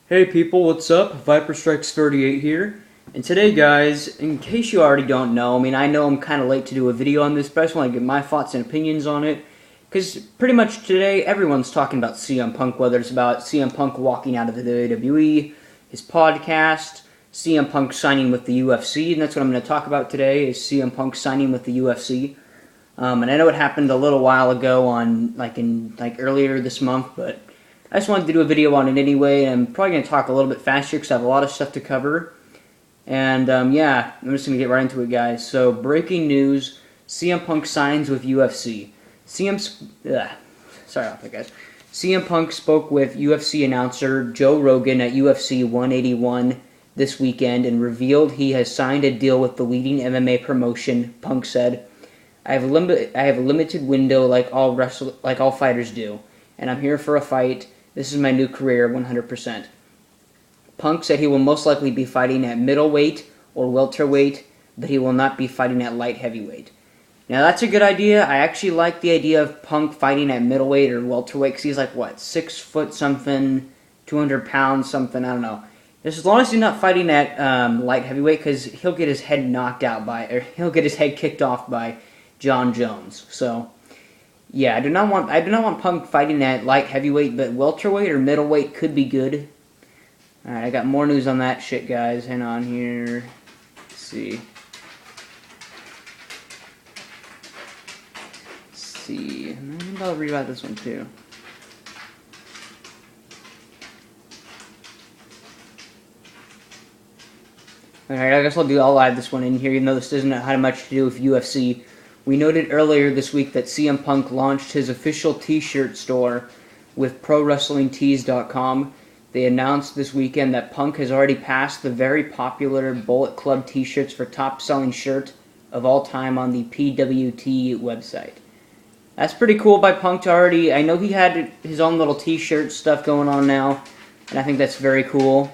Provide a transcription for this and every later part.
Hey people, what's up? Viper Strikes 38 here. And today, guys, in case you already don't know, I know I'm kind of late to do a video on this, but I just want to give my thoughts and opinions on it. Because pretty much today, everyone's talking about CM Punk, whether it's about CM Punk walking out of the WWE, his podcast, CM Punk signing with the UFC, and that's what I'm going to talk about today, is CM Punk signing with the UFC. And I know it happened a little while ago earlier this month, but I just wanted to do a video on it anyway, and I'm probably going to talk a little bit faster because I have a lot of stuff to cover. And yeah, I'm just going to get right into it, guys. So, breaking news, CM Punk signs with UFC. Sorry about that, guys. CM Punk spoke with UFC announcer Joe Rogan at UFC 181 this weekend and revealed he has signed a deal with the leading MMA promotion. Punk said, I have a limited window like all fighters do, and I'm here for a fight. This is my new career, 100%. Punk said he will most likely be fighting at middleweight or welterweight, but he will not be fighting at light heavyweight. Now, that's a good idea. I actually like the idea of Punk fighting at middleweight or welterweight, because he's like, 6 foot something, 200 pounds something, I don't know. Just as long as he's not fighting at light heavyweight, because he'll get his head he'll get his head kicked off by John Jones. So, yeah, I do not want Punk fighting at light heavyweight, but welterweight or middleweight could be good. Alright, I got more news on that shit, guys. Hang on here. Let's see. Maybe I'll read about this one too. Alright, I guess I'll add this one in here, even though this doesn't have much to do with UFC. We noted earlier this week that CM Punk launched his official t-shirt store with ProWrestlingTees.com. They announced this weekend that Punk has already passed the very popular Bullet Club t-shirts for top-selling shirt of all time on the PWT website. That's pretty cool by Punk to already... I know he had his own little t-shirt stuff going on now, and I think that's very cool.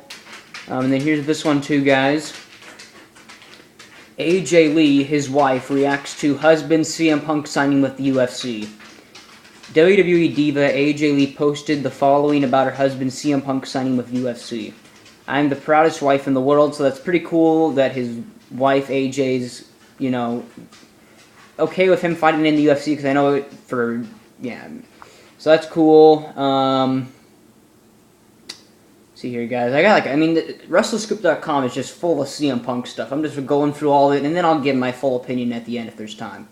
And then here's this one too, guys. AJ Lee, his wife, reacts to husband CM Punk signing with the UFC. WWE diva AJ Lee posted the following about her husband CM Punk signing with UFC. I'm the proudest wife in the world, so that's pretty cool that his wife AJ's, okay with him fighting in the UFC, because I know so that's cool. See here, guys. WrestleScoop.com is just full of CM Punk stuff. I'm just going through all of it, and then I'll give my full opinion at the end if there's time.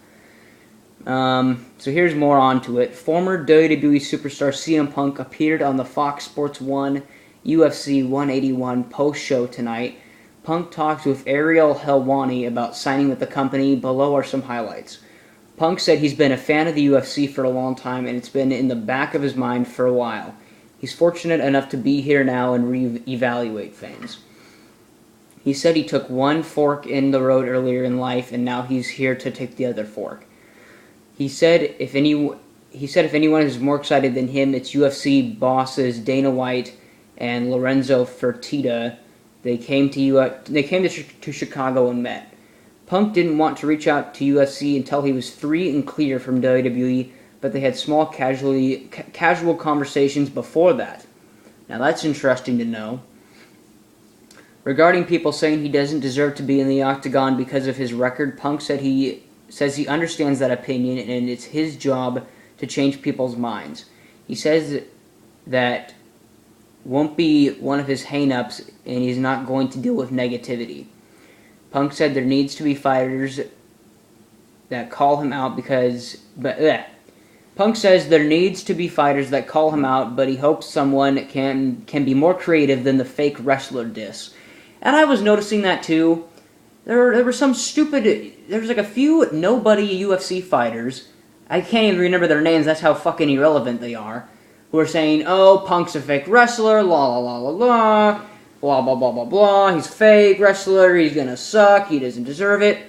So here's more onto it. Former WWE superstar CM Punk appeared on the Fox Sports 1 UFC 181 post-show tonight. Punk talked with Ariel Helwani about signing with the company. Below are some highlights. Punk said he's been a fan of the UFC for a long time, and it's been in the back of his mind for a while. He's fortunate enough to be here now and re-evaluate things. He said he took one fork in the road earlier in life, and now he's here to take the other fork. He said if anyone is more excited than him, it's UFC bosses Dana White and Lorenzo Fertitta. They came to Chicago and met. Punk didn't want to reach out to UFC until he was free and clear from WWE, but they had small casual conversations before that. Now that's interesting to know. Regarding people saying he doesn't deserve to be in the octagon because of his record, Punk says he understands that opinion, and it's his job to change people's minds. He says that won't be one of his hang-ups, and he's not going to deal with negativity. Punk said there needs to be fighters that call him out Punk says there needs to be fighters that call him out, but he hopes someone can be more creative than the fake wrestler diss. And I was noticing that too. There was a few nobody UFC fighters, I can't even remember their names, that's how fucking irrelevant they are, who are saying, oh, Punk's a fake wrestler, la la la la la, blah blah blah blah blah, he's a fake wrestler, he's gonna suck, he doesn't deserve it.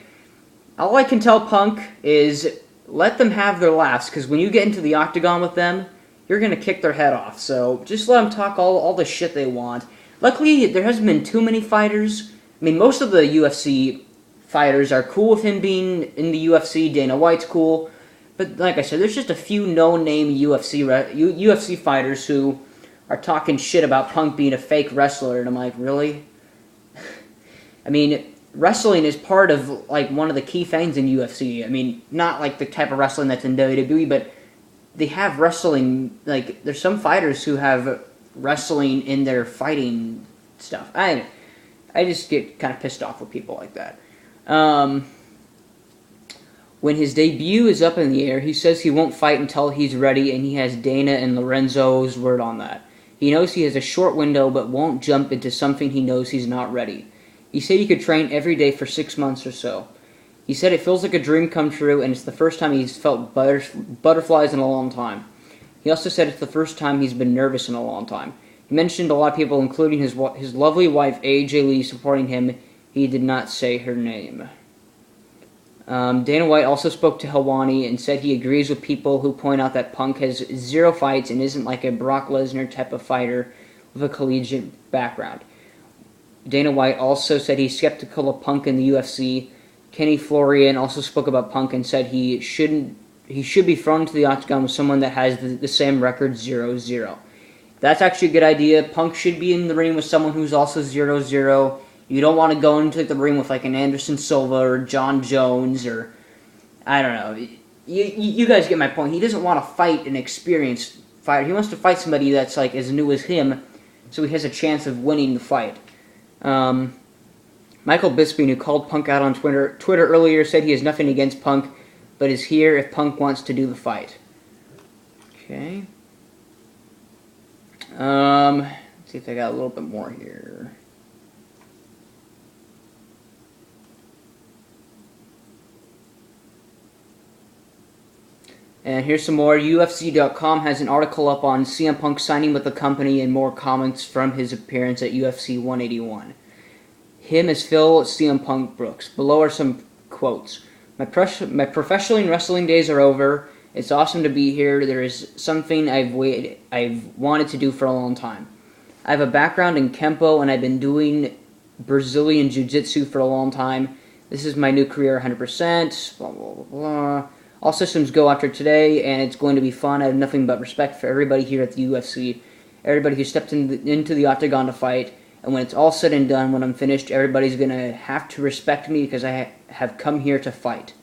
All I can tell Punk is let them have their laughs, because when you get into the octagon with them, you're going to kick their head off. So just let them talk all the shit they want. Luckily, there hasn't been too many fighters. Most of the UFC fighters are cool with him being in the UFC. Dana White's cool. But like I said, there's just a few no-name UFC fighters who are talking shit about Punk being a fake wrestler, and I'm like, really? I mean, wrestling is part of like one of the key things in UFC. I mean, not like the type of wrestling that's in WWE, but they have wrestling. Like, there's some fighters who have wrestling in their fighting stuff. I just get kind of pissed off with people like that. When his debut is up in the air, he says he won't fight until he's ready, and he has Dana and Lorenzo's word on that. He knows he has a short window, but won't jump into something he knows he's not ready. He said he could train every day for 6 months or so. He said it feels like a dream come true, and it's the first time he's felt butterflies in a long time. He also said it's the first time he's been nervous in a long time. He mentioned a lot of people, including his lovely wife, AJ Lee, supporting him. He did not say her name. Dana White also spoke to Helwani and said he agrees with people who point out that Punk has 0 fights and isn't like a Brock Lesnar type of fighter with a collegiate background. Dana White also said he's skeptical of Punk in the UFC. Kenny Florian also spoke about Punk and said he should be thrown into the octagon with someone that has the same record, 0-0. That's actually a good idea. Punk should be in the ring with someone who's also 0-0. You don't want to go into the ring with like an Anderson Silva or John Jones or, I don't know. You guys get my point. He doesn't want to fight an experienced fighter. He wants to fight somebody that's like as new as him, so he has a chance of winning the fight. Michael Bisping, who called Punk out on Twitter earlier, said he has nothing against Punk, but is here if Punk wants to do the fight. Okay. Let's see if I got a little bit more here. And here's some more. UFC.com has an article up on CM Punk signing with the company and more comments from his appearance at UFC 181. Him as Phil CM Punk Brooks. Below are some quotes. My professional wrestling days are over. It's awesome to be here. There is something I've wanted to do for a long time. I have a background in Kempo and I've been doing Brazilian Jiu-Jitsu for a long time. This is my new career 100%. Blah, blah, blah, blah. All systems go after today, and it's going to be fun. I have nothing but respect for everybody here at the UFC, everybody who stepped into the octagon to fight, and when it's all said and done, when I'm finished, everybody's going to have to respect me because I have come here to fight.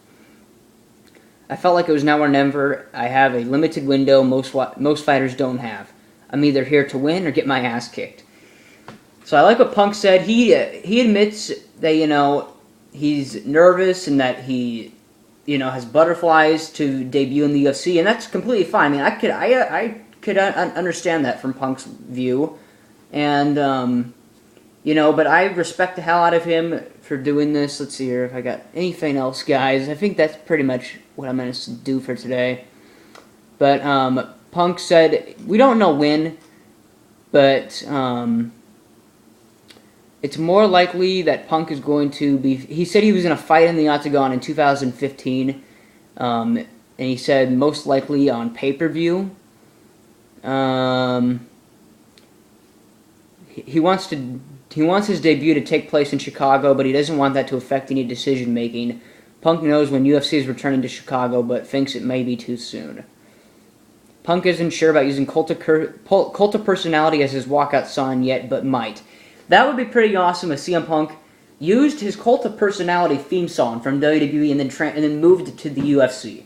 I felt like it was now or never. I have a limited window most fighters don't have. I'm either here to win or get my ass kicked. So I like what Punk said. He admits that, he's nervous and that he has butterflies to debut in the UFC, and that's completely fine. I mean, I could understand that from Punk's view, and but I respect the hell out of him for doing this. Let's see here if I got anything else, guys. I think that's pretty much what I'm going to do for today. But Punk said we don't know when, but it's more likely that Punk is going to be... He said he was going to fight in the octagon in 2015. And he said most likely on pay-per-view. He wants his debut to take place in Chicago, but he doesn't want that to affect any decision-making. Punk knows when UFC is returning to Chicago, but thinks it may be too soon. Punk isn't sure about using Cult of Personality as his walkout song yet, but might. That would be pretty awesome if CM Punk used his Cult of Personality theme song from WWE and then moved it to the UFC.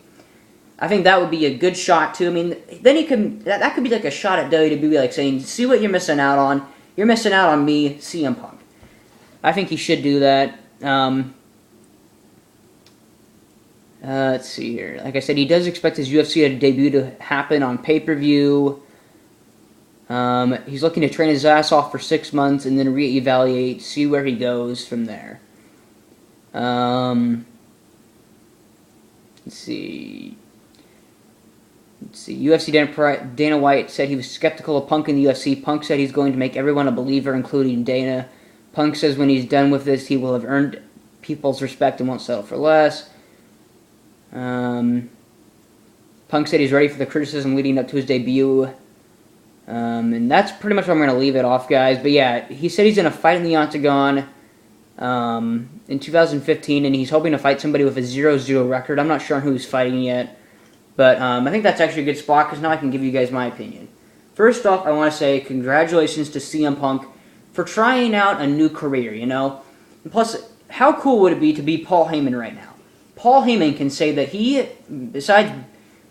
I think that would be a good shot too. I mean, then that could be like a shot at WWE, like saying, "See what you're missing out on? You're missing out on me, CM Punk." I think he should do that. Let's see here. Like I said, he does expect his UFC debut to happen on pay-per-view. He's looking to train his ass off for 6 months and then reevaluate, see where he goes from there. Let's see. UFC Dana White said he was skeptical of Punk in the UFC. Punk said he's going to make everyone a believer, including Dana. Punk says when he's done with this, he will have earned people's respect and won't settle for less. Punk said he's ready for the criticism leading up to his debut. And that's pretty much where I'm going to leave it off, guys. But yeah, he said he's going to fight in the octagon in 2015, and he's hoping to fight somebody with a 0-0 record. I'm not sure on who he's fighting yet. But I think that's actually a good spot, because now I can give you guys my opinion. first off, I want to say congratulations to CM Punk for trying out a new career, you know? And plus, how cool would it be to be Paul Heyman right now? Paul Heyman can say that he, besides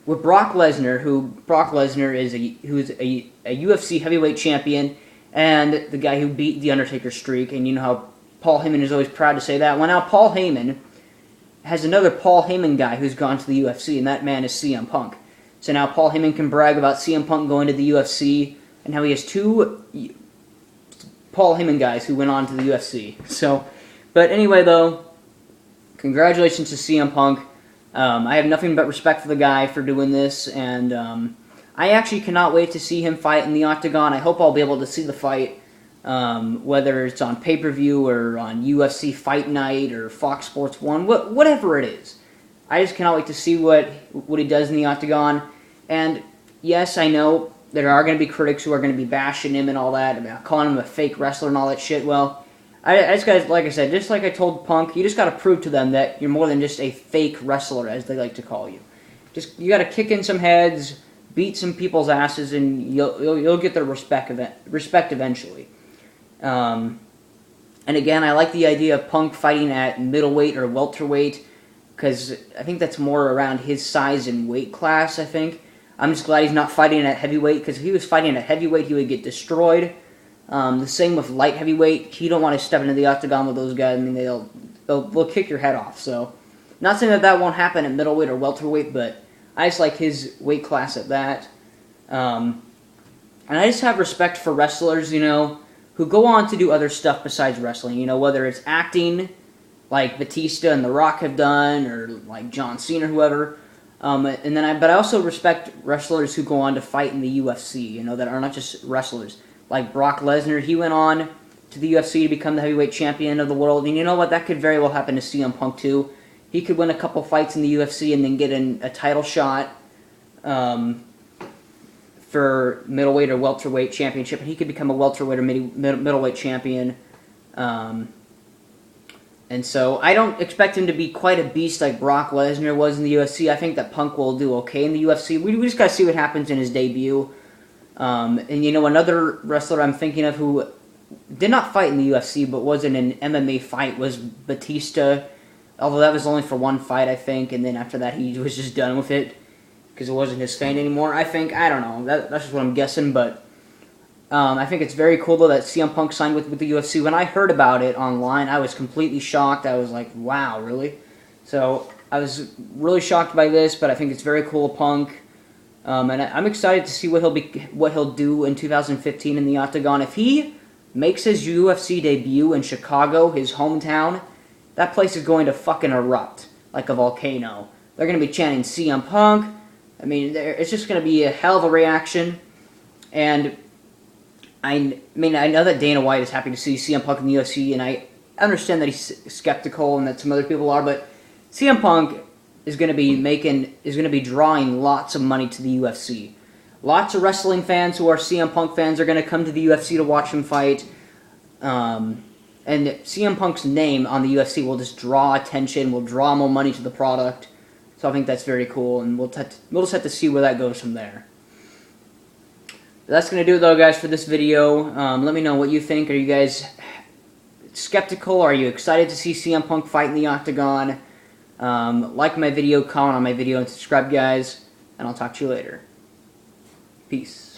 with Brock Lesnar, who's a UFC heavyweight champion, and the guy who beat The Undertaker's streak, and you know how Paul Heyman is always proud to say that. Well, now Paul Heyman has another Paul Heyman guy who's gone to the UFC, and that man is CM Punk. So now Paul Heyman can brag about CM Punk going to the UFC, and how he has two Paul Heyman guys who went on to the UFC. So, but anyway, though, congratulations to CM Punk. I have nothing but respect for the guy for doing this, and I actually cannot wait to see him fight in the Octagon. I hope I'll be able to see the fight, whether it's on pay-per-view or on UFC Fight Night or Fox Sports 1, whatever it is. I just cannot wait to see what he does in the Octagon. And yes, I know there are going to be critics who are going to be bashing him and all that, about calling him a fake wrestler and all that shit. Well, I just got, like I said, just like I told Punk, you just got to prove to them that you're more than just a fake wrestler, as they like to call you. You got to kick in some heads, beat some people's asses, and you'll get their respect eventually. And again, I like the idea of Punk fighting at middleweight or welterweight, because I think that's more around his size and weight class, I think. I'm just glad he's not fighting at heavyweight, because if he was fighting at heavyweight, he would get destroyed. The same with light heavyweight. You don't want to step into the Octagon with those guys. I mean, they'll kick your head off. So, not saying that won't happen at middleweight or welterweight, but I just like his weight class at that. And I just have respect for wrestlers, you know, who go on to do other stuff besides wrestling. You know, whether it's acting, like Batista and The Rock have done, or like John Cena, or whoever. But I also respect wrestlers who go on to fight in the UFC. You know, that are not just wrestlers. Like Brock Lesnar, he went on to the UFC to become the heavyweight champion of the world. And you know what? That could very well happen to CM Punk too. He could win a couple fights in the UFC and then get a title shot for middleweight or welterweight championship. And he could become a welterweight or middleweight champion. And so I don't expect him to be quite a beast like Brock Lesnar was in the UFC. I think that Punk will do okay in the UFC. We just got to see what happens in his debut. And you know, another wrestler I'm thinking of who did not fight in the UFC but was in an MMA fight was Batista. Although that was only for one fight, I think. And then after that, he was just done with it because it wasn't his fame anymore. I think. I don't know. That's just what I'm guessing. But I think it's very cool, though, that CM Punk signed with the UFC. When I heard about it online, I was completely shocked. I was like, wow, really? So I was really shocked by this, but I think it's very cool of Punk. And I'm excited to see what he'll do in 2015 in the Octagon. If he makes his UFC debut in Chicago, his hometown, that place is going to fucking erupt like a volcano. They're going to be chanting CM Punk. I mean, it's just going to be a hell of a reaction. And I know that Dana White is happy to see CM Punk in the UFC, and I understand that he's skeptical and that some other people are, but CM Punk is going to be drawing lots of money to the UFC. Lots of wrestling fans who are CM Punk fans are going to come to the UFC to watch him fight. And CM Punk's name on the UFC will just draw attention, will draw more money to the product. So I think that's very cool, and we'll just have to see where that goes from there. That's going to do it, though, guys, for this video. Let me know what you think. Are you guys skeptical? Are you excited to see CM Punk fight in the Octagon? Like my video, comment on my video, and subscribe, guys. And I'll talk to you later. Peace.